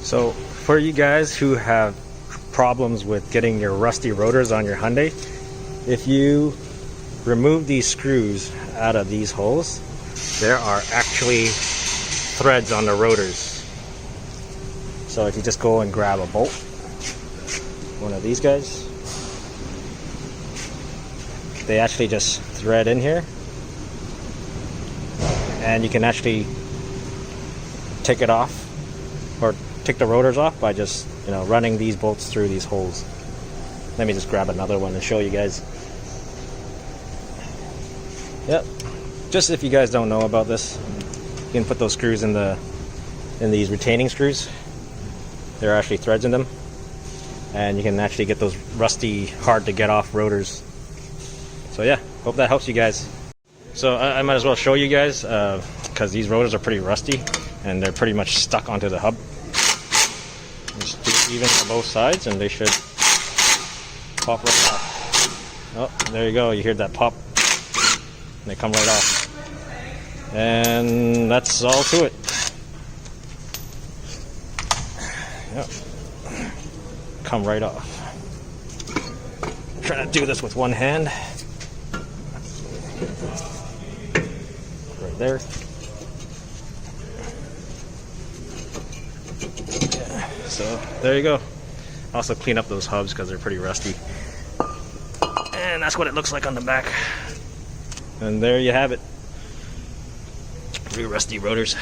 So for you guys who have problems with getting your rusty rotors on your Hyundai, if you remove these screws out of these holes, there are actually threads on the rotors. So if you just go and grab a bolt, one of these guys, they actually just thread in here, and you can actually take it off or take the rotors off by just, running these bolts through these holes. Let me just grab another one and show you guys. Yep, just if you guys don't know about this, you can put those screws in these retaining screws. There are actually threads in them, and you can actually get those rusty, hard to get off rotors. So yeah, hope that helps you guys. So I might as well show you guys, because these rotors are pretty rusty and they're pretty much stuck onto the hub. Just do it even on both sides and they should pop right off. Oh, there you go, you hear that pop and they come right off. And that's all to it. Yep. Come right off. I'm trying to do this with one hand. Right there. Yeah, so there you go. Also clean up those hubs because they're pretty rusty. And that's what it looks like on the back. And there you have it. 3 rusty rotors.